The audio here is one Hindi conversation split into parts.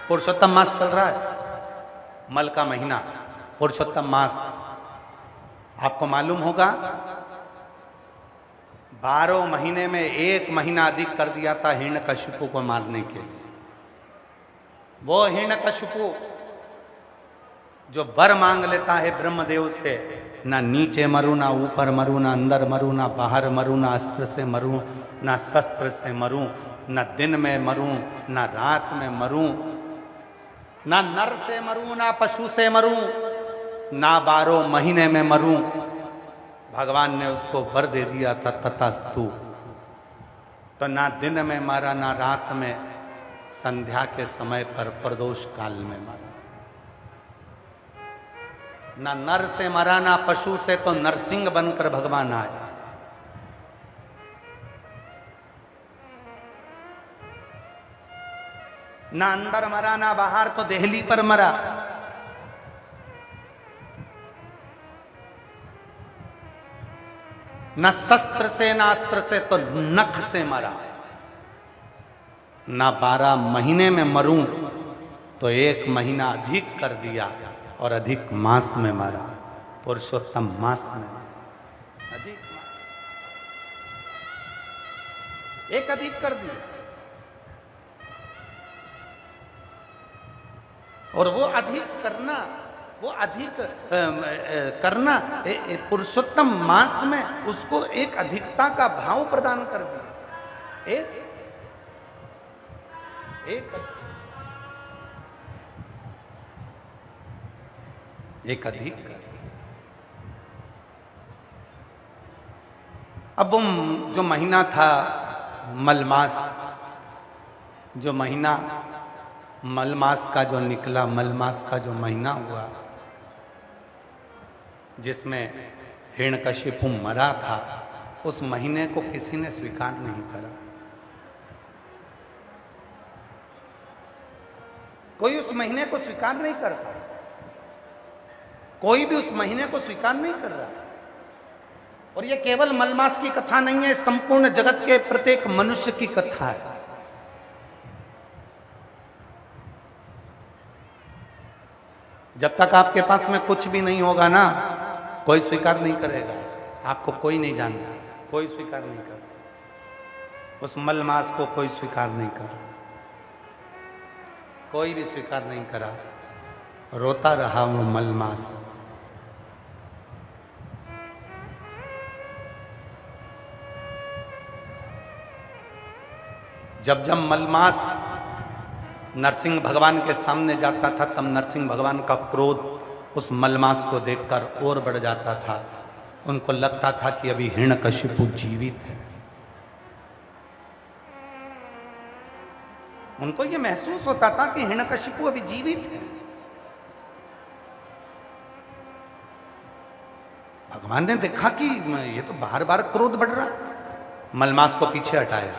पुरुषोत्तम मास चल रहा है, मल का महीना, पुरुषोत्तम मास। आपको मालूम होगा 12 महीने में 1 महीना अधिक कर दिया था हिरण्यकशिपु को मारने के लिए। वो हिरण्यकशिपु जो वर मांग लेता है ब्रह्मदेव से, ना नीचे मरूं, ना ऊपर मरूं, ना अंदर मरूं, ना बाहर मरूं, ना अस्त्र से मरूं, ना शस्त्र से मरूं, ना दिन में मरूं, ना रात में मरूं, ना नर से मरूं, ना पशु से मरूं, ना 12 महीने में मरूं। भगवान ने उसको वर दे दिया था तथास्तु। तो ना दिन में मारा, ना रात में, संध्या के समय पर प्रदोष काल में मारा। ना नर से मरा, ना पशु से, तो नरसिंह बनकर भगवान आए। ना अंदर मरा, ना बाहर, तो देहली पर मरा। न शस्त्र से, ना अस्त्र से, तो नख से मरा। ना 12 महीने में मरूं तो 1 महीना अधिक कर दिया और अधिक मास में मरा, पुरुषोत्तम मास में अधिक मास, एक अधिक कर दिया। और वो अधिक करना, वो अधिक करना पुरुषोत्तम मास में उसको एक अधिकता का भाव प्रदान कर दिया। एक अधिक। अब वो जो महीना था मलमास, जो महीना मलमास का जो निकला, मलमास का जो महीना हुआ जिसमें हिरण्यकशिपु मरा था, उस महीने को किसी ने स्वीकार नहीं करा। कोई उस महीने को स्वीकार नहीं करता, कोई भी उस महीने को स्वीकार नहीं कर रहा। और ये केवल मलमास की कथा नहीं है, संपूर्ण जगत के प्रत्येक मनुष्य की कथा है। जब तक आपके पास में कुछ भी नहीं होगा ना, कोई स्वीकार नहीं करेगा आपको, कोई नहीं जानता, कोई स्वीकार नहीं करता। उस मलमास को कोई स्वीकार नहीं कर, कोई भी स्वीकार नहीं करा। रोता रहा वो मलमास। जब जब मलमास नरसिंह भगवान के सामने जाता था, तब नरसिंह भगवान का क्रोध उस मलमास को देखकर और बढ़ जाता था। उनको लगता था कि अभी हिरण्यकशिपु जीवित है। उनको यह महसूस होता था कि हिरण्यकशिपु अभी जीवित है। भगवान ने देखा कि ये तो बार बार क्रोध बढ़ रहा, मलमास को पीछे हटाया।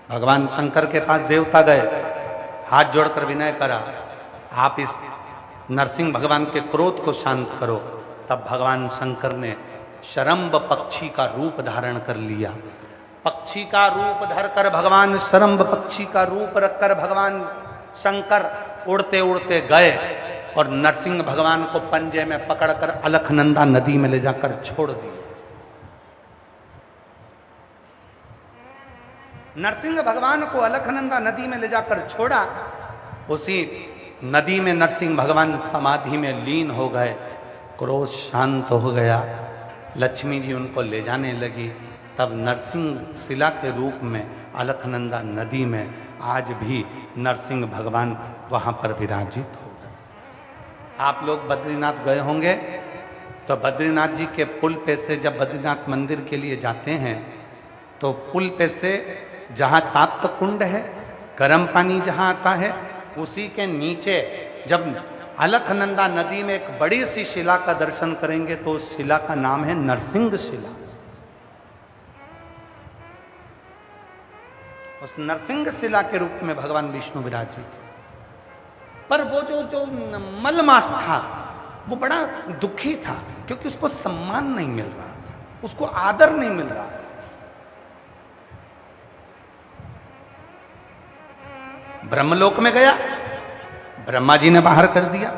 भगवान शंकर के पास देवता गए, हाथ जोड़कर विनय करा, आप इस नरसिंह भगवान के क्रोध को शांत करो। तब भगवान शंकर ने शरम्ब पक्षी का रूप धारण कर लिया। पक्षी का रूप धरकर भगवान, शरम्ब पक्षी का रूप रखकर भगवान शंकर उड़ते उड़ते गए और नरसिंह भगवान को पंजे में पकड़कर अलखनंदा नदी में ले जाकर छोड़ दिया। नरसिंह भगवान को अलखनंदा नदी में ले जाकर छोड़ा। उसी नदी में नरसिंह भगवान समाधि में लीन हो गए, क्रोध शांत हो गया। लक्ष्मी जी उनको ले जाने लगी। तब नरसिंह शिला के रूप में अलखनंदा नदी में आज भी नरसिंह भगवान वहां पर विराजित हो गए। आप लोग बद्रीनाथ गए होंगे, तो बद्रीनाथ जी के पुल पे से जब बद्रीनाथ मंदिर के लिए जाते हैं, तो पुल पे से जहाँ ताप्त कुंड है, गर्म पानी जहाँ आता है, उसी के नीचे जब अलखनंदा नदी में एक बड़ी सी शिला का दर्शन करेंगे तो उस शिला का नाम है नरसिंह शिला। उस नरसिंह शिला के रूप में भगवान विष्णु विराजित। पर वो जो मलमास था वो बड़ा दुखी था, क्योंकि उसको सम्मान नहीं मिल रहा, उसको आदर नहीं मिल रहा। ब्रह्मलोक में गया, ब्रह्मा जी ने बाहर कर दिया,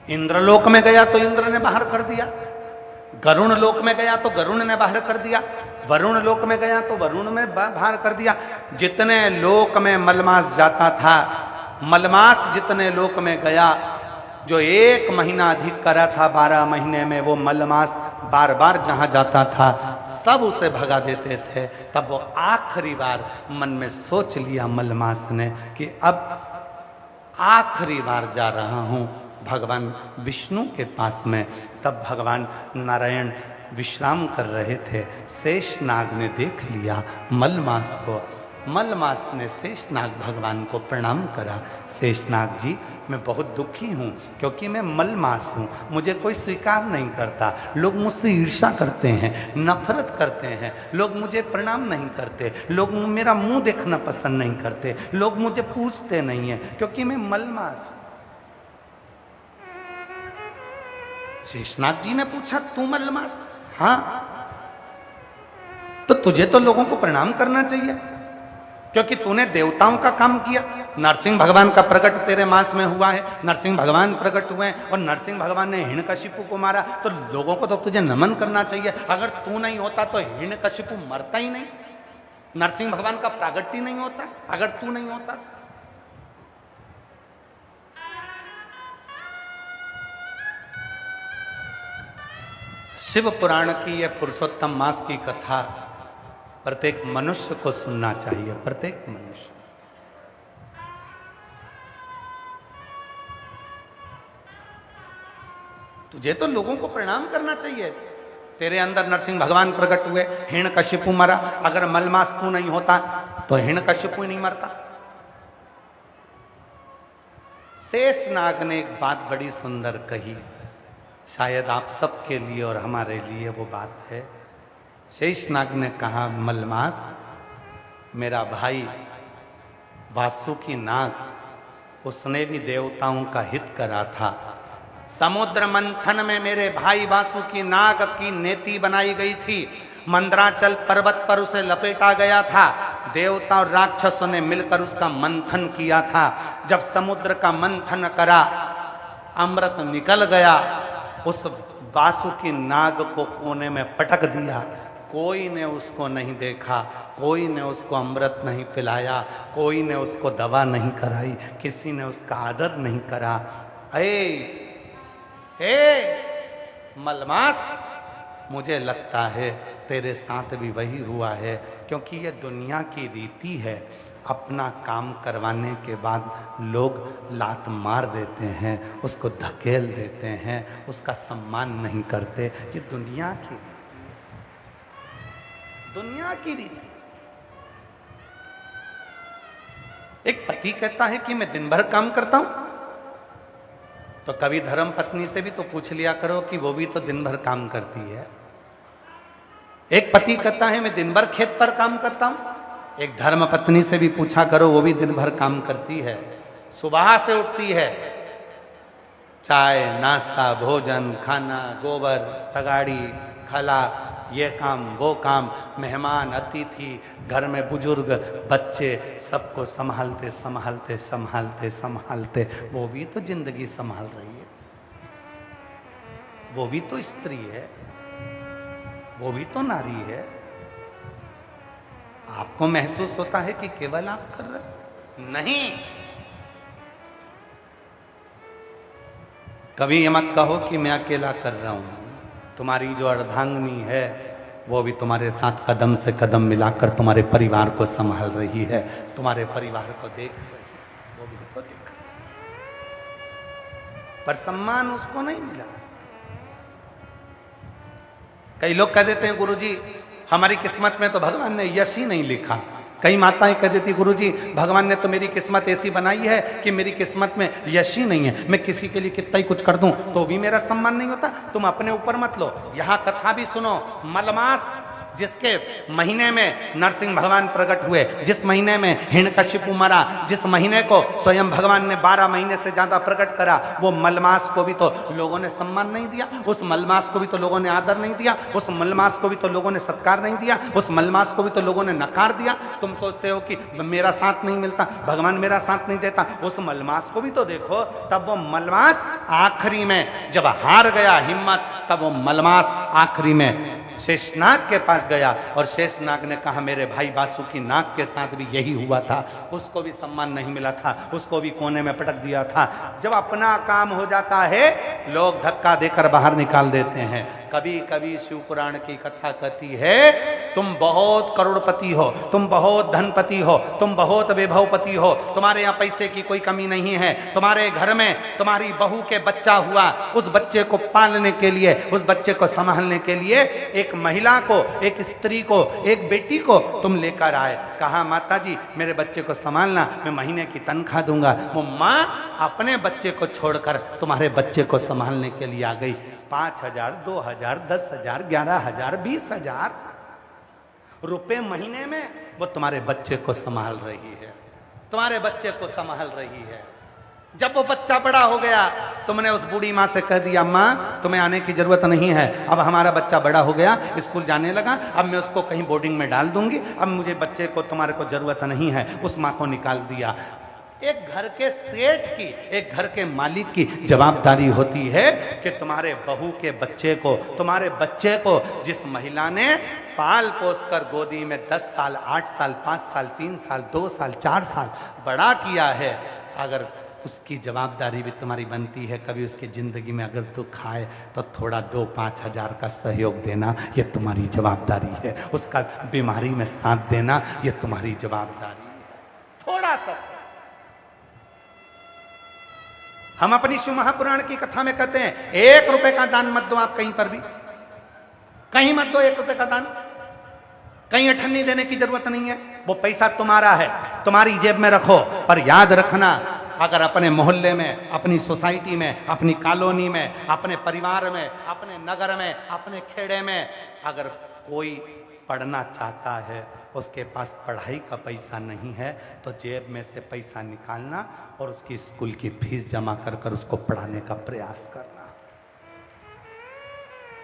इंद्रलोक में गया तो इंद्र ने बाहर कर दिया, गरुण लोक में गया तो गरुण ने बाहर कर दिया, वरुण लोक में गया तो वरुण में बाहर कर दिया। जितने लोक में मलमास जाता था, मलमास जितने लोक में गया, जो 1 महीना अधिक करा था 12 महीने में, वो मलमास बार बार जहां जाता था सब उसे भगा देते थे। तब वो आखिरी बार मन में सोच लिया मलमास ने कि अब आखिरी बार जा रहा हूं भगवान विष्णु के पास में। तब भगवान नारायण विश्राम कर रहे थे, शेषनाग ने देख लिया मलमास को। मलमास ने शेषनाग भगवान को प्रणाम करा, शेषनाग जी मैं बहुत दुखी हूँ क्योंकि मैं मलमास हूँ, मुझे कोई स्वीकार नहीं करता, लोग मुझसे ईर्ष्या करते हैं, नफरत करते हैं, लोग मुझे प्रणाम नहीं करते, लोग मेरा मुंह देखना पसंद नहीं करते, लोग मुझे पूछते नहीं हैं क्योंकि मैं मलमास हूँ। शेषनाग जी ने पूछा तू मलमास? हाँ। तो तुझे तो लोगों को प्रणाम करना चाहिए क्योंकि तूने देवताओं का काम किया। नरसिंह भगवान का प्रकट तेरे मास में हुआ है, नरसिंह भगवान प्रकट हुए हैं और नरसिंह भगवान ने हिरण्यकशिपु को मारा, तो लोगों को तो तुझे नमन करना चाहिए। अगर तू नहीं होता तो हिरण्यकशिपु मरता ही नहीं, नरसिंह भगवान का प्रागट्य ही नहीं होता अगर तू नहीं होता। शिव पुराण की यह पुरुषोत्तम मास की कथा प्रत्येक मनुष्य को सुनना चाहिए, प्रत्येक मनुष्य। तुझे तो लोगों को प्रणाम करना चाहिए। तेरे अंदर नरसिंह भगवान प्रकट हुए, हिरण्यकशिपु मरा, अगर मलमास तू नहीं होता तो हिरण्यकशिपु ही नहीं मरता। शेषनाग ने एक बात बड़ी सुंदर कही, शायद आप सबके लिए और हमारे लिए वो बात है। शेषनाग ने कहा मलमास, मेरा भाई वासुकी नाग, उसने भी देवताओं का हित करा था। समुद्र मंथन में मेरे भाई वासुकी नाग की नेति बनाई गई थी, मंदराचल पर्वत पर उसे लपेटा गया था, देवता और राक्षसों ने मिलकर उसका मंथन किया था। जब समुद्र का मंथन करा, अमृत निकल गया, उस वासुकी नाग को कोने में पटक दिया। कोई ने उसको नहीं देखा, कोई ने उसको अमृत नहीं पिलाया, कोई ने उसको दवा नहीं कराई, किसी ने उसका आदर नहीं करा। मलमास, मुझे लगता है तेरे साथ भी वही हुआ है, क्योंकि ये दुनिया की रीति है। अपना काम करवाने के बाद लोग लात मार देते हैं, उसको धकेल देते हैं, उसका सम्मान नहीं करते। ये दुनिया की रीति। एक पति कहता है कि मैं दिन भर काम करता हूं, तो कभी धर्म पत्नी से भी तो पूछ लिया करो कि वो भी तो दिन भर काम करती है। एक पति कहता है मैं दिन भर खेत पर काम करता हूं, एक धर्म पत्नी से भी पूछा करो, वो भी दिन भर काम करती है। सुबह से उठती है, चाय नाश्ता भोजन खाना, गोबर तगाड़ी खला, ये काम वो काम, मेहमान अतिथि, घर में बुजुर्ग बच्चे, सबको संभालते संभालते संभालते संभालते वो भी तो जिंदगी संभाल रही है, वो भी तो स्त्री है, वो भी तो नारी है। आपको महसूस होता है कि केवल आप कर रहे? नहीं। कभी ये मत कहो कि मैं अकेला कर रहा हूं। तुम्हारी जो अर्धांगिनी है वो भी तुम्हारे साथ कदम से कदम मिलाकर तुम्हारे परिवार को संभाल रही है, तुम्हारे परिवार को देख रही है, वो भी तो देख, पर सम्मान उसको नहीं मिला। कई लोग कह देते हैं गुरुजी हमारी किस्मत में तो भगवान ने यश ही नहीं लिखा। कई माताएं कह देती गुरुजी भगवान ने तो मेरी किस्मत ऐसी बनाई है कि मेरी किस्मत में यश ही नहीं है, मैं किसी के लिए कितना ही कुछ कर दूं तो भी मेरा सम्मान नहीं होता। तुम अपने ऊपर मत लो, यहां कथा भी सुनो। मलमास जिसके महीने में नरसिंह भगवान प्रकट हुए, जिस महीने में हिरण्यकशिपु मरा, जिस महीने को स्वयं भगवान ने 12 महीने से ज्यादा प्रकट करा, वो मलमास को भी तो लोगों ने सम्मान नहीं दिया, उस मलमास को भी तो लोगों ने आदर नहीं दिया, उस मलमास को भी तो लोगों ने सत्कार नहीं दिया, उस मलमास को भी तो लोगों ने नकार दिया। तुम सोचते हो कि मेरा साथ नहीं मिलता, भगवान मेरा साथ नहीं देता, उस मलमास को भी तो देखो। तब वो मलमास आखिरी में जब हार गया हिम्मत, तब वो मलमास आखिरी में शेषनाग के पास गया और शेषनाग ने कहा मेरे भाई वासुकी नाग के साथ भी यही हुआ था, उसको भी सम्मान नहीं मिला था, उसको भी कोने में पटक दिया था। जब अपना काम हो जाता है लोग धक्का देकर बाहर निकाल देते हैं। कभी कभी शिव पुराण की कथा कहती है तुम बहुत करोड़पति हो, तुम बहुत धनपति हो, तुम बहुत वैभवपति हो, तुम्हारे यहाँ पैसे की कोई कमी नहीं है, तुम्हारे घर में तुम्हारी बहू के बच्चा हुआ, उस बच्चे को पालने के लिए, उस बच्चे को संभालने के लिए एक महिला को, एक स्त्री को, एक बेटी को तुम लेकर आए। कहा माता जी मेरे बच्चे को संभालना, मैं महीने की तनख्वाह दूंगा। वो माँ अपने बच्चे को छोड़कर तुम्हारे बच्चे को संभालने के लिए आ गई। 5,000, 2,000, 10,000, 11,000, 20,000 रुपए महीने में वो तुम्हारे बच्चे को संभाल रही है, तुम्हारे बच्चे को संभाल रही है। जब वो बच्चा बड़ा हो गया तुमने उस बूढ़ी माँ से कह दिया माँ तुम्हें आने की जरूरत नहीं है, अब हमारा बच्चा बड़ा हो गया, स्कूल जाने लगा, अब मैं उसको कहीं बोर्डिंग में डाल दूंगी, अब मुझे बच्चे को तुम्हारे को जरूरत नहीं है। उस माँ को निकाल दिया। एक घर के सेठ की, एक घर के मालिक की जवाबदारी होती है कि तुम्हारे बहू के बच्चे को, तुम्हारे बच्चे को जिस महिला ने पाल पोस कर गोदी में 10 साल, 8 साल, 5 साल, 3 साल, 2 साल, 4 साल बड़ा किया है, अगर उसकी जवाबदारी भी तुम्हारी बनती है। कभी उसकी जिंदगी में अगर दुख आए तो थोड़ा 2-5 हजार का सहयोग देना, ये तुम्हारी जवाबदारी है। उसका बीमारी में साथ देना, ये तुम्हारी जवाबदारी है। थोड़ा सा हम अपनी शिव महापुराण की कथा में कहते हैं 1 रुपए का दान मत दो आप कहीं पर भी, कहीं मत दो 1 रुपए का दान, कहीं अठन्नी देने की जरूरत नहीं है। वो पैसा तुम्हारा है, तुम्हारी जेब में रखो, पर याद रखना अगर अपने मोहल्ले में, अपनी सोसाइटी में, अपनी कॉलोनी में, अपने परिवार में, अपने नगर में, अपने खेड़े में अगर कोई पढ़ना चाहता है, उसके पास पढ़ाई का पैसा नहीं है, तो जेब में से पैसा निकालना और उसकी स्कूल की फीस जमा कर कर उसको पढ़ाने का प्रयास करना।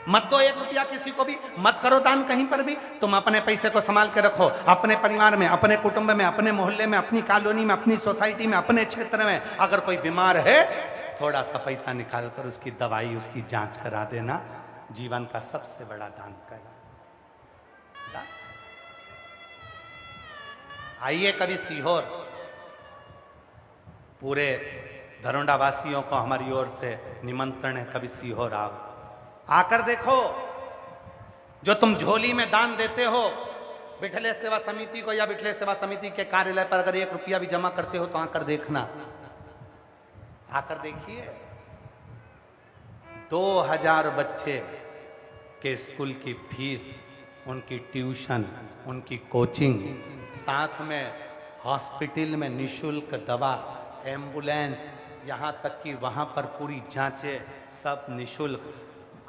मत दो 1 रुपया किसी को भी, मत करो दान कहीं पर भी। तुम अपने पैसे को संभाल के रखो, अपने परिवार में, अपने कुटुंब में, अपने मोहल्ले में, अपनी कॉलोनी में, अपनी सोसाइटी में, अपने क्षेत्र में अगर कोई बीमार है, थोड़ा सा पैसा निकाल कर उसकी दवाई, उसकी जांच करा देना जीवन का सबसे बड़ा दान करना। आइए कभी सीहोर, पूरे धरोंडा वासियों को हमारी ओर से निमंत्रण है, कभी सीहोर आओ, आकर देखो जो तुम झोली में दान देते हो बिठले सेवा समिति को या बिठले सेवा समिति के कार्यालय पर अगर 1 रुपया भी जमा करते हो तो आकर देखना, आकर देखिए 2000 बच्चे के स्कूल की फीस, उनकी ट्यूशन, उनकी कोचिंग, साथ में हॉस्पिटल में निशुल्क दवा, एम्बुलेंस, यहाँ तक कि वहाँ पर पूरी जांचें सब निशुल्क,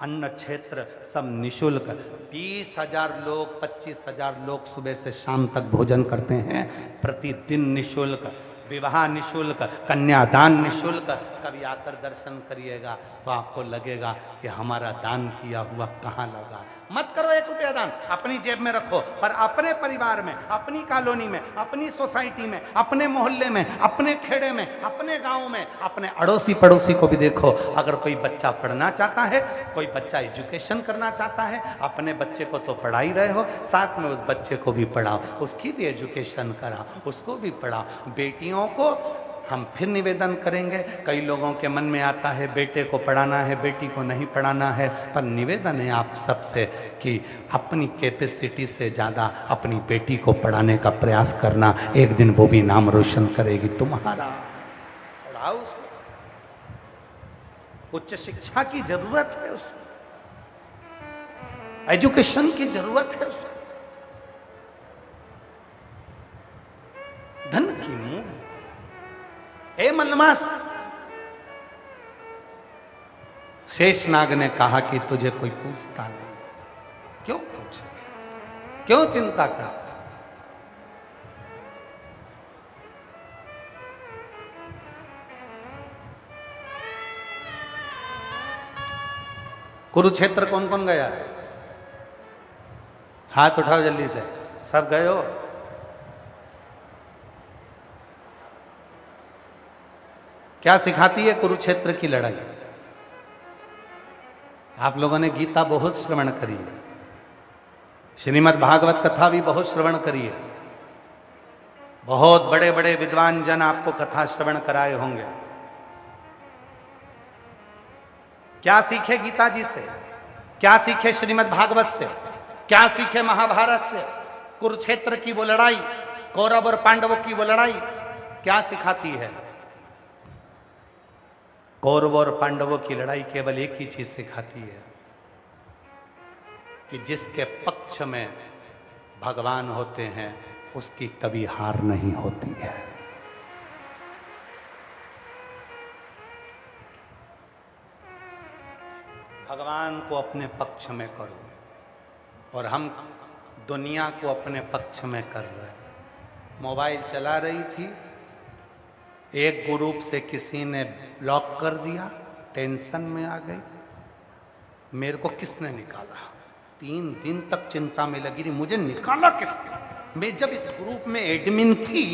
अन्न क्षेत्र सब निशुल्क। 20,000 लोग, 25,000 लोग सुबह से शाम तक भोजन करते हैं, प्रतिदिन निशुल्क, विवाह निशुल्क, कन्यादान निशुल्क। कभी आकर दर्शन करिएगा तो आपको लगेगा कि हमारा दान किया हुआ कहाँ लगा। मत करो 1 रुपया दान, अपनी जेब में रखो, पर अपने परिवार में, अपनी कॉलोनी में, अपनी सोसाइटी में, अपने मोहल्ले में, अपने खेड़े में, अपने गांव में, अपने अड़ोसी पड़ोसी को भी देखो। अगर कोई बच्चा पढ़ना चाहता है, कोई बच्चा एजुकेशन करना चाहता है, अपने बच्चे को तो पढ़ा ही रहे हो, साथ में उस बच्चे को भी पढ़ाओ, उसकी भी एजुकेशन कराओ, उसको भी पढ़ाओ। बेटियों को हम फिर निवेदन करेंगे, कई लोगों के मन में आता है बेटे को पढ़ाना है, बेटी को नहीं पढ़ाना है, पर निवेदन है आप सबसे कि अपनी कैपेसिटी से ज़्यादा अपनी बेटी को पढ़ाने का प्रयास करना, एक दिन वो भी नाम रोशन करेगी तुम्हारा। पढ़ाओ, उच्च शिक्षा की जरूरत है, उसको एजुकेशन की जरूरत है, उसको धन की मुंह। ए मलमास, शेषनाग ने कहा कि तुझे कोई पूछता नहीं। क्यों पूछे? क्यों चिंता करता? कुरुक्षेत्र कौन कौन गया? हाथ उठाओ जल्दी से, सब गए हो? क्या सिखाती है कुरुक्षेत्र की लड़ाई? आप लोगों ने गीता बहुत श्रवण करी है, श्रीमद् भागवत कथा भी बहुत श्रवण करी है, बहुत बड़े बड़े विद्वान जन आपको कथा श्रवण कराए होंगे। क्या सीखे गीता जी से? क्या सीखे श्रीमद् भागवत से? क्या सीखे महाभारत से? कुरुक्षेत्र की वो लड़ाई, कौरव और पांडवों की वो लड़ाई क्या सिखाती है? कौरव और पांडवों की लड़ाई केवल एक ही चीज सिखाती है कि जिसके पक्ष में भगवान होते हैं उसकी कभी हार नहीं होती है। भगवान को अपने पक्ष में करो, और हम दुनिया को अपने पक्ष में कर रहे हैं। मोबाइल चला रही थी, एक ग्रुप से किसी ने ब्लॉक कर दिया, टेंशन में आ गई। मेरे को किसने निकाला? 3 दिन तक चिंता में लगी रही, मुझे निकाला किसने? मैं जब इस ग्रुप में एडमिन थी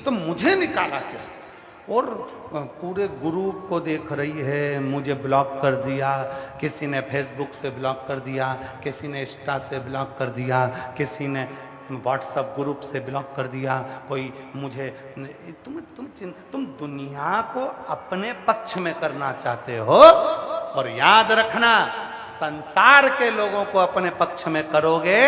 तो मुझे निकाला किसने? और पूरे ग्रुप को देख रही है, मुझे ब्लॉक कर दिया, किसी ने फेसबुक से ब्लॉक कर दिया, किसी ने इंस्टा से ब्लॉक कर दिया, किसी ने व्हाट्सएप ग्रुप से ब्लॉक कर दिया, कोई मुझे तुम दुनिया को अपने पक्ष में करना चाहते हो। और याद रखना, संसार के लोगों को अपने पक्ष में करोगे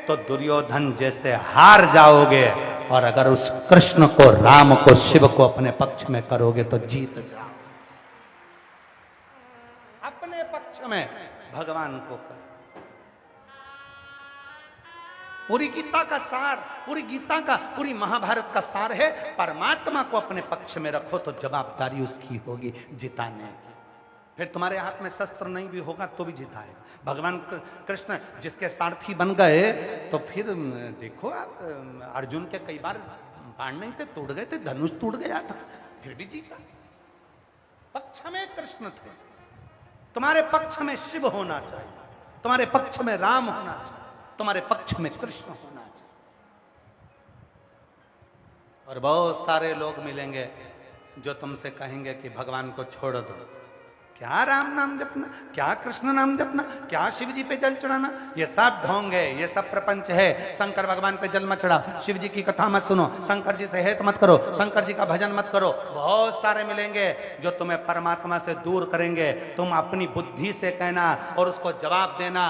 तो दुर्योधन जैसे हार जाओगे, और अगर उस कृष्ण को, राम को, शिव को अपने पक्ष में करोगे तो जीत जाओ। अपने पक्ष में भगवान को करो। पूरी गीता का सार, पूरी गीता का, पूरी महाभारत का सार है, परमात्मा को अपने पक्ष में रखो तो जवाबदारी उसकी होगी जिताने की। फिर तुम्हारे हाथ में शस्त्र नहीं भी होगा तो भी जिताएगा। भगवान कृष्ण जिसके सारथी बन गए तो फिर देखो आप, अर्जुन के कई बार बाण नहीं थे, टूट गए थे, धनुष टूट गया था, फिर भी जीता। पक्ष में कृष्ण थे। तुम्हारे पक्ष में शिव होना चाहिए, तुम्हारे पक्ष में राम होना चाहिए, तुम्हारे पक्ष में कृष्ण होना चाहिए। और बहुत सारे लोग मिलेंगे जो तुमसे कहेंगे कि भगवान को छोड़ दो, क्या राम नाम जपना, क्या कृष्ण नाम जपना, क्या शिव जी पे जल चढ़ाना, ये सब ढोंग है, ये सब प्रपंच है। शंकर भगवान पे जल मत चढ़ा, शिव जी की कथा मत सुनो, शंकर जी से हेत मत करो, शंकर जी का भजन मत करो। बहुत सारे मिलेंगे जो तुम्हें परमात्मा से दूर करेंगे। तुम अपनी बुद्धि से कहना और उसको जवाब देना,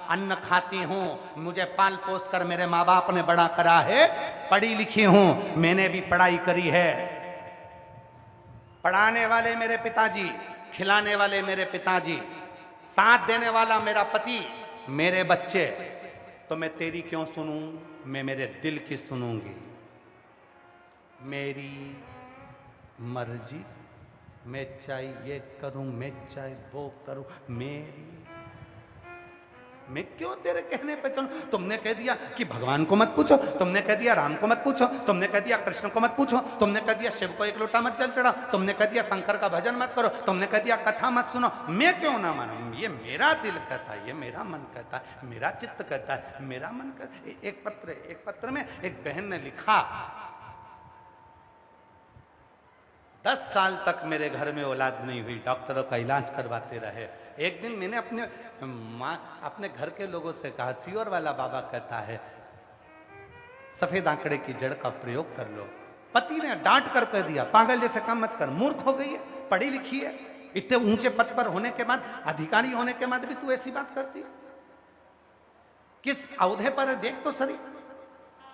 अन्न खाती हूँ, मुझे पाल पोस कर मेरे माँ बाप ने बड़ा करा है, पढ़ी लिखी हूँ, मैंने भी पढ़ाई करी है, पढ़ाने वाले मेरे पिताजी, खिलाने वाले मेरे पिताजी, साथ देने वाला मेरा पति, मेरे बच्चे, तो मैं तेरी क्यों सुनूं? मैं मेरे दिल की सुनूंगी। मेरी मर्जी, मैं चाहे ये करूं, मैं चाहे वो करूं, मेरी, मैं क्यों तेरे कहने पे चलूं? तुमने कह दिया कि भगवान को मत पूछो, तुमने कह दिया राम को मत पूछो, तुमने कह दिया कृष्ण को मत पूछो, तुमने कह दिया शिव को एक लोटा मत जल चढ़ाओ, तुमने कह दिया शंकर का भजन मत करो, तुमने कह दिया कथा मत सुनो, मैं क्यों ना मानूं? ये मेरा दिल कहता है, ये मेरा मन कहता है, मेरा चित्त कहता है, मेरा मन कहता है। एक पत्र में एक बहन ने लिखा, 10 साल तक मेरे घर में औलाद नहीं हुई, डॉक्टरों का इलाज करवाते रहे। एक दिन मैंने अपने घर के लोगों से कहा, सियोर वाला बाबा कहता है सफेद आंकड़े की जड़ का प्रयोग कर लो। पति ने डांट कर कह दिया, पागल जैसे काम मत कर, मूर्ख हो गई है, पढ़ी लिखी है, इतने ऊंचे पद पर होने के बाद, अधिकारी होने के बाद भी तू ऐसी बात करती, किस औहदे पर देख तो सही।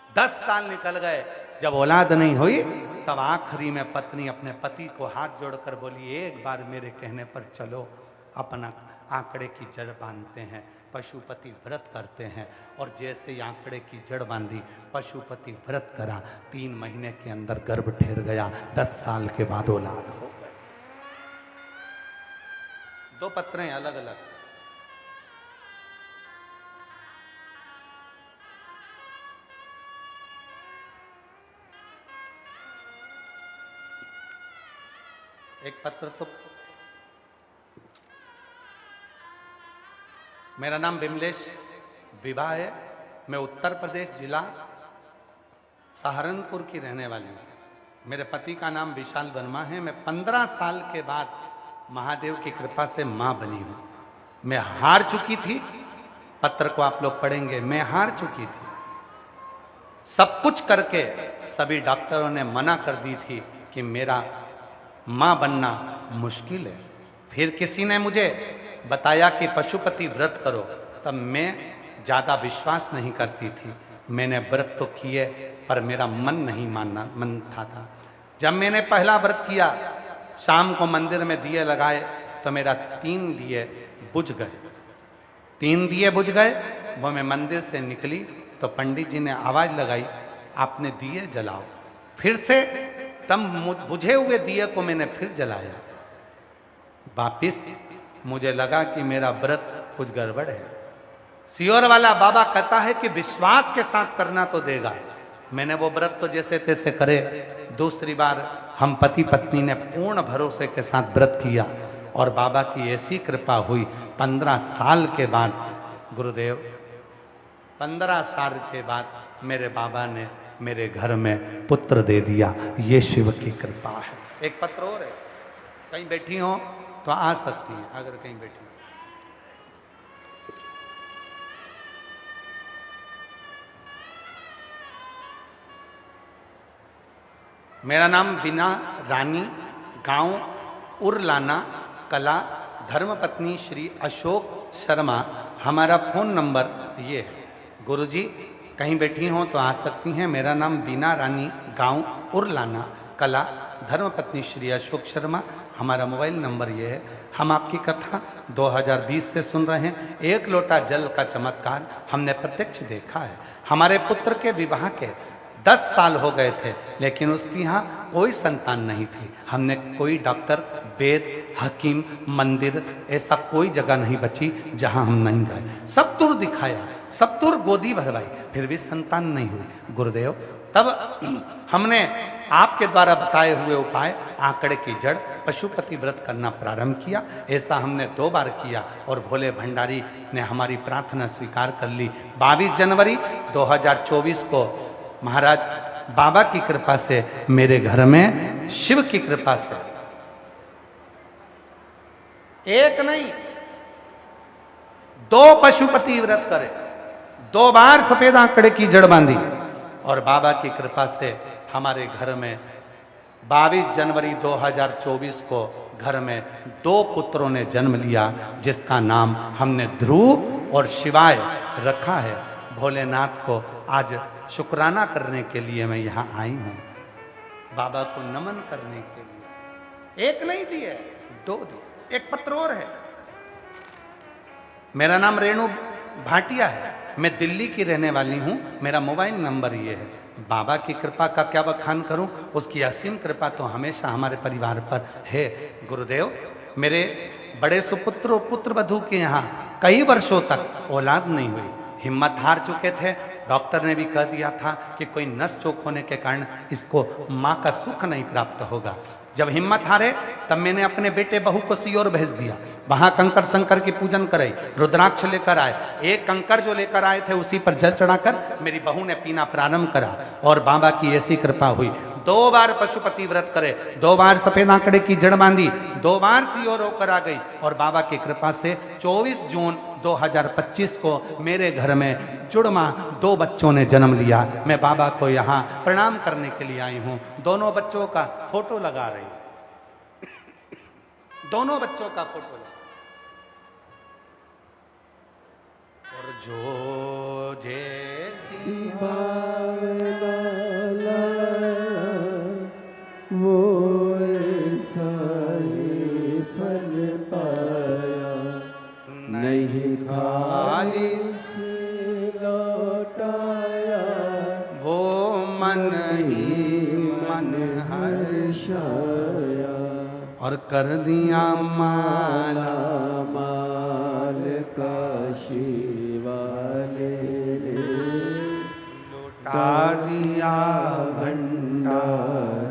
10 साल निकल गए, जब औलाद नहीं हुई तब आखिरी में पत्नी अपने पति को हाथ जोड़कर बोली, एक बार मेरे कहने पर चलो, अपना आंकड़े की जड़ बांधते हैं, पशुपति व्रत करते हैं। और जैसे आंकड़े की जड़ बांधी, पशुपति व्रत करा, 3 महीने के अंदर गर्भ ठहर गया, 10 साल के बाद औलाद हो गए। 2 पत्रें अलग अलग। एक पत्र तो मेरा नाम विमलेश विभा है। मैं उत्तर प्रदेश जिला सहारनपुर की रहने वाली हूँ। मेरे पति का नाम विशाल वर्मा है। मैं 15 साल के बाद महादेव की कृपा से मां बनी हूं। मैं हार चुकी थी, पत्र को आप लोग पढ़ेंगे, मैं हार चुकी थी। सब कुछ करके सभी डॉक्टरों ने मना कर दी थी कि मेरा मां बनना मुश्किल है। फिर किसी ने मुझे बताया कि पशुपति व्रत करो, तब मैं ज्यादा विश्वास नहीं करती थी। मैंने व्रत तो किए पर मेरा मन नहीं मानता था। जब मैंने पहला व्रत किया, शाम को मंदिर में दिए लगाए तो मेरा 3 दिए बुझ गए। 3 दिए बुझ गए। वो मैं मंदिर से निकली तो पंडित जी ने आवाज लगाई, आपने दिए जलाओ। फिर से तब बुझे हुए दिए को मैंने फिर जलाया। वापिस मुझे लगा कि मेरा व्रत कुछ गड़बड़ है। सियोर वाला बाबा कहता है कि विश्वास के साथ करना तो देगा। मैंने वो व्रत तो जैसे तैसे करे। दूसरी बार हम पति पत्नी ने पूर्ण भरोसे के साथ व्रत किया और बाबा की ऐसी कृपा हुई। 15 साल के बाद गुरुदेव, 15 साल के बाद मेरे बाबा ने मेरे घर में पुत्र दे दिया। ये शिव की कृपा है। एक पत्र और है, कहीं बैठी हो तो आ सकती है अगर कहीं बैठी हो। मेरा नाम बीना रानी, गांव उरलाना कला, धर्मपत्नी श्री अशोक शर्मा। हमारा फोन नंबर ये है। गुरुजी कहीं बैठी हो तो आ सकती हैं। मेरा नाम बीना रानी, गांव उरलाना कला, धर्मपत्नी श्री अशोक शर्मा। हमारा मोबाइल नंबर ये है। हम आपकी कथा 2020 से सुन रहे हैं। 1 लोटा जल का चमत्कार हमने प्रत्यक्ष देखा है। हमारे पुत्र के विवाह के 10 साल हो गए थे, लेकिन उसकी यहाँ कोई संतान नहीं थी। हमने कोई डॉक्टर, वेद, हकीम, मंदिर, ऐसा कोई जगह नहीं बची जहां हम नहीं गए। सब दूर दिखाया, सब दूर गोदी भरवाई, फिर भी संतान नहीं हुई। गुरुदेव, तब हमने आपके द्वारा बताए हुए उपाय, आंकड़े की जड़, पशुपति व्रत करना प्रारंभ किया। ऐसा हमने 2 बार किया और भोले भंडारी ने हमारी प्रार्थना स्वीकार कर ली। 22 जनवरी 2024 को महाराज बाबा की कृपा से मेरे घर में, शिव की कृपा से, एक नहीं 2 पशुपति व्रत करे, 2 बार सफेद आंकड़े की जड़ बांधी और बाबा की कृपा से हमारे घर में 22 जनवरी 2024 को घर में 2 पुत्रों ने जन्म लिया, जिसका नाम हमने ध्रुव और शिवाय रखा है। भोलेनाथ को आज शुक्राना करने के लिए मैं यहाँ आई हूँ, बाबा को नमन करने के लिए। एक नहीं दिए, 2 दिए। एक पत्र और है। मेरा नाम रेणु भाटिया है। मैं दिल्ली की रहने वाली हूँ। मेरा मोबाइल नंबर ये है। बाबा की कृपा का क्या बखान करूं, उसकी असीम कृपा तो हमेशा हमारे परिवार पर है। गुरुदेव, मेरे बड़े सुपुत्र और पुत्र वधू के यहाँ कई वर्षों तक औलाद नहीं हुई। हिम्मत हार चुके थे। डॉक्टर ने भी कह दिया था कि कोई नस चोक होने के कारण इसको माँ का सुख नहीं प्राप्त होगा। जब हिम्मत हारे तब मैंने अपने बेटे बहू को सियोर भेज दिया। वहां कंकर शंकर की पूजन कराई, रुद्राक्ष लेकर आए। एक कंकर जो लेकर आए थे उसी पर जल चढ़ाकर मेरी बहू ने पीना प्रारंभ करा और बाबा की ऐसी कृपा हुई। 2 बार पशुपति व्रत करे, 2 बार सफेद आंकड़े की जड़ बांधी, 2 बार सियोर होकर आ गई और बाबा की कृपा से 24 जून 2025 को मेरे घर में जुड़वा 2 बच्चों ने जन्म लिया। मैं बाबा को यहाँ प्रणाम करने के लिए आई हूँ। दोनों बच्चों का फोटो लगा रही हूँ। दोनों बच्चों का फोटो लगा। और जो जैसी वो ऐसा ही फल पाया, नहीं खाली से लौटाया, वो मन ही मन हर्षाया, और कर दिया माला माल काशी वाले ने, लुटा दिया भंडार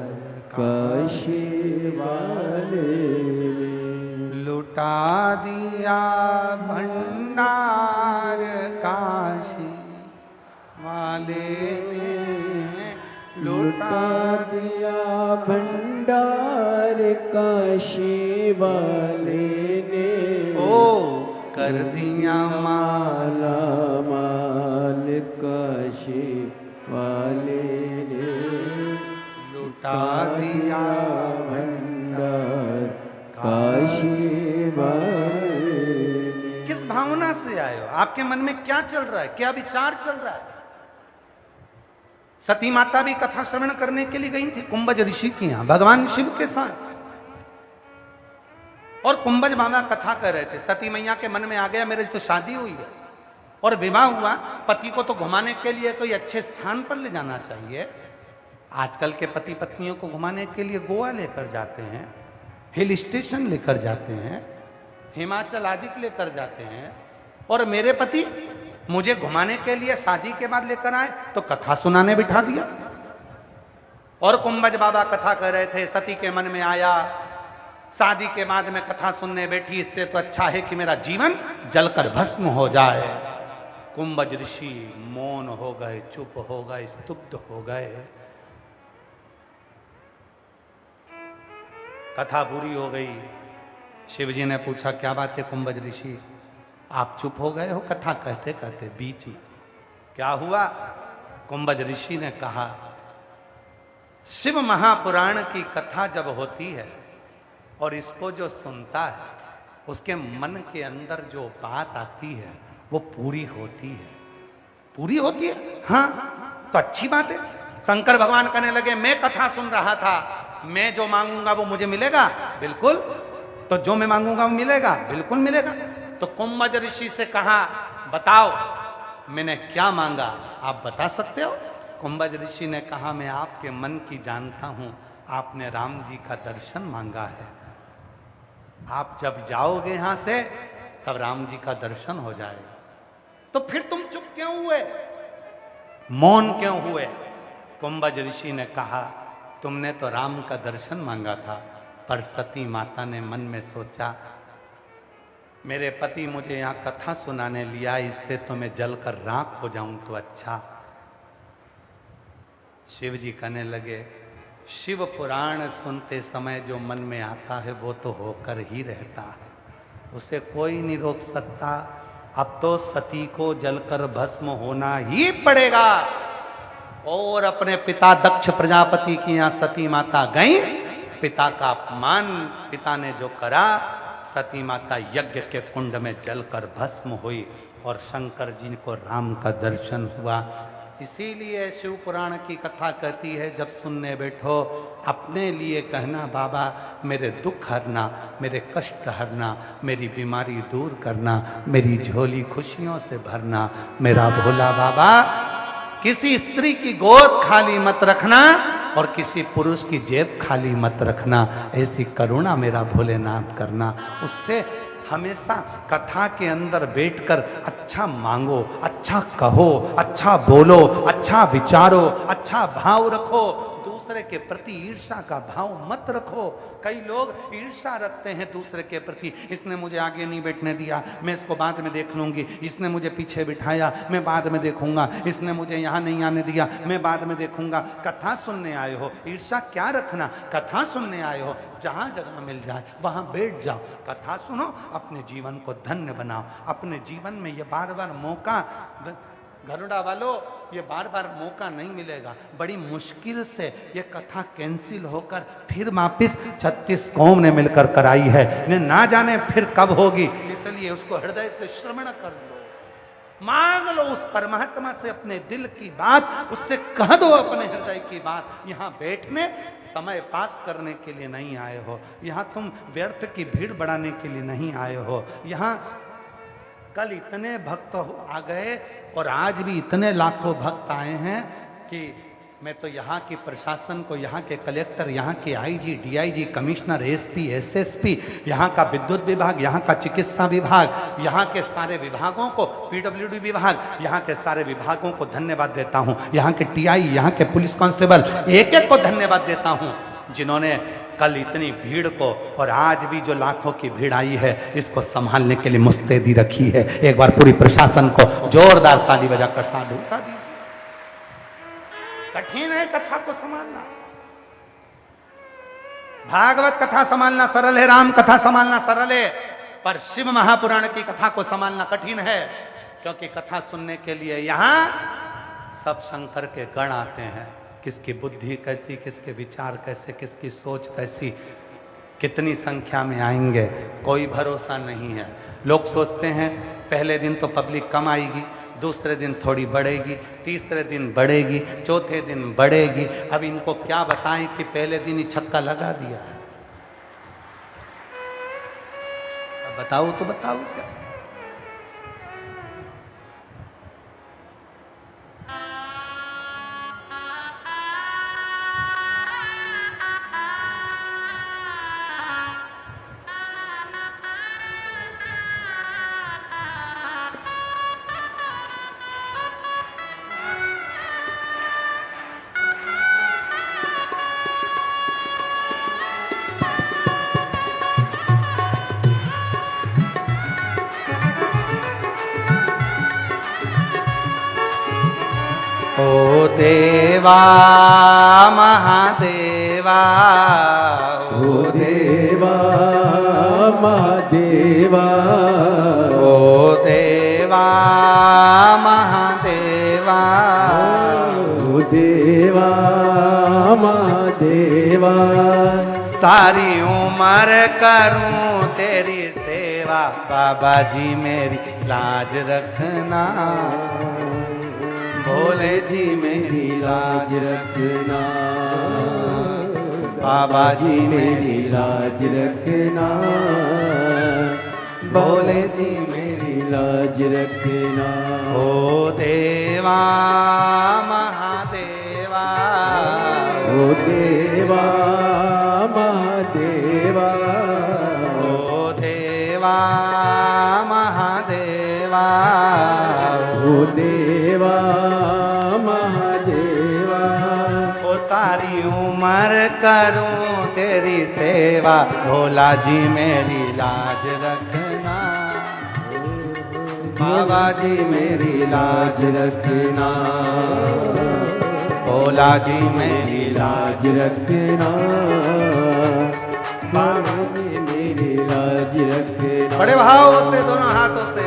काशी वाले दिया भंडार काशी वाले ने, ओ कर दिया माला माल काशी वाले ने, लुटा दिया भंडार काशी वाले ने। किस भावना से आए हो? आपके मन में क्या चल रहा है, क्या विचार चल रहा है? सती माता भी कथा श्रवण करने के लिए गई थी कुंभज ऋषि के यहां भगवान शिव के साथ, और कुंभज बाबा कथा कर रहे थे। सती मैया के मन में आ गया मेरी तो शादी हुई है और विवाह हुआ, पति को तो घुमाने के लिए कोई अच्छे स्थान पर ले जाना चाहिए। आजकल के पति पत्नियों को घुमाने के लिए गोवा लेकर जाते हैं, हिल स्टेशन लेकर जाते हैं, हिमाचल आदि लेकर जाते हैं, और मेरे पति मुझे घुमाने के लिए शादी के बाद लेकर आए तो कथा सुनाने बिठा दिया। और कुंभज बाबा कथा कर रहे थे, सती के मन में आया शादी के बाद में कथा सुनने बैठी, इससे तो अच्छा है कि मेरा जीवन जलकर भस्म हो जाए। कुंभज ऋषि मौन हो गए, चुप हो गए, स्तब्ध हो गए। कथा पूरी हो गई। शिवजी ने पूछा क्या बात है कुंभज ऋषि, आप चुप हो गए हो कथा कहते कहते बीच में, क्या हुआ? कुंभज ऋषि ने कहा शिव महापुराण की कथा जब होती है और इसको जो सुनता है उसके मन के अंदर जो बात आती है वो पूरी होती है। पूरी होती है? हाँ, तो अच्छी बात है। शंकर भगवान कहने लगे मैं कथा सुन रहा था, मैं जो मांगूंगा वो मुझे मिलेगा? बिल्कुल। तो जो मैं मांगूंगा वो मिलेगा? बिल्कुल मिलेगा। तो कुंभज ऋषि से कहा बताओ मैंने क्या मांगा, आप बता सकते हो? कुंभज ऋषि ने कहा मैं आपके मन की जानता हूं, आपने राम जी का दर्शन मांगा है। आप जब जाओगे यहां से तब राम जी का दर्शन हो जाएगा। तो फिर तुम चुप क्यों हुए, मौन क्यों हुए? कुंभज ऋषि ने कहा तुमने तो राम का दर्शन मांगा था, पर सती माता ने मन में सोचा मेरे पति मुझे यहाँ कथा सुनाने लिया, इससे तो मैं जलकर राख हो जाऊं तो अच्छा। शिव जी कहने लगे शिव पुराण सुनते समय जो मन में आता है वो तो होकर ही रहता है, उसे कोई नहीं रोक सकता। अब तो सती को जलकर भस्म होना ही पड़ेगा। और अपने पिता दक्ष प्रजापति की यहाँ सती माता गई, पिता का अपमान पिता ने जो करा, सती माता यज्ञ के कुंड में जलकर भस्म हुई और शंकर जी को राम का दर्शन हुआ। इसीलिए शिव पुराण की कथा कहती है जब सुनने बैठो अपने लिए कहना बाबा मेरे दुख हरना, मेरे कष्ट हरना, मेरी बीमारी दूर करना, मेरी झोली खुशियों से भरना, मेरा भोला बाबा। किसी स्त्री की गोद खाली मत रखना और किसी पुरुष की जेब खाली मत रखना, ऐसी करुणा मेरा भोलेनाथ करना। उससे हमेशा कथा के अंदर बैठकर अच्छा मांगो, अच्छा कहो, अच्छा बोलो, अच्छा विचारो, अच्छा भाव रखो, दूसरे के प्रति ईर्ष्या का भाव मत रखो। कई लोग ईर्ष्या रखते हैं दूसरे के प्रति, इसने मुझे आगे नहीं बैठने दिया, मैं इसको बाद में देख लूंगी, इसने मुझे पीछे बिठाया, मैं बाद में देखूंगा, इसने मुझे यहाँ नहीं आने दिया, मैं बाद में देखूंगा। कथा सुनने आए हो, ईर्ष्या क्या रखना? कथा सुनने आए हो, जहाँ जगह मिल जाए वहाँ बैठ जाओ, कथा सुनो, अपने जीवन को धन्य बनाओ। अपने जीवन में ये बार बार मौका, गरुड़ा वालों, ये बार बार मौका नहीं मिलेगा। बड़ी मुश्किल से ये कथा कैंसिल होकर फिर वापिस 36 कौम ने मिलकर कराई है, ने ना जाने फिर कब होगी। इसलिए उसको हृदय से श्रवण कर लो, मांग लो उस परमात्मा से अपने दिल की बात, उससे कह दो अपने हृदय की बात। यहाँ बैठने समय पास करने के लिए नहीं आए हो, यहाँ तुम व्यर्थ की भीड़ बढ़ाने के लिए नहीं आए हो। यहाँ कल इतने भक्त आ गए और आज भी इतने लाखों भक्त आए हैं कि मैं तो यहाँ की प्रशासन को, यहाँ के कलेक्टर, यहाँ के IG, DIG, commissioner, SP, SSP, यहाँ का विद्युत विभाग, यहाँ का चिकित्सा विभाग, यहाँ के सारे विभागों को, पीडब्ल्यूडी विभाग, यहाँ के सारे विभागों को धन्यवाद देता हूँ। यहाँ के टीआई, यहाँ के पुलिस कांस्टेबल, एक एक को धन्यवाद देता हूँ जिन्होंने कल इतनी भीड़ को और आज भी जो लाखों की भीड़ आई है इसको संभालने के लिए मुस्तैदी रखी है। एक बार पूरी प्रशासन को जोरदार ताली बजाकर साधुता दीजिए। कठिन है कथा को संभालना, भागवत कथा संभालना सरल है, राम कथा संभालना सरल है, पर शिव महापुराण की कथा को संभालना कठिन है, क्योंकि कथा सुनने के लिए यहां सब शंकर के गण आते हैं। किसकी बुद्धि कैसी, किसके विचार कैसे, किसकी सोच कैसी, कितनी संख्या में आएंगे, कोई भरोसा नहीं है। लोग सोचते हैं पहले दिन तो पब्लिक कम आएगी, दूसरे दिन थोड़ी बढ़ेगी, तीसरे दिन बढ़ेगी, चौथे दिन बढ़ेगी। अब इनको क्या बताएं कि पहले दिन ही छक्का लगा दिया है। अब बताओ तो बताओ क्या। ओ देवा महादेवा, ओ देवा महादेवा, ओ देवा महादेवा, ओ देवा महादेवा, सारी उम्र करूं तेरी सेवा, बाबा जी मेरी लाज रखना, भोले जी मेरी लाज रखना, बाबा जी मेरी लाज रखना, भोले जी मेरी लाज रखना। ओ देवा महादेवा, ओ देवा महादेवा, ओ देवा महादेवा, ओ देवा महादेवा, ओ सारी उम्र करूं तेरी सेवा, भोला जी मेरी लाज रखना, बाबा जी मेरी लाज रखना, भोला जी मेरी लाज लाज रखना, बाबा जी मेरी लाज रखना। बड़े भाव से दोनों हाथों से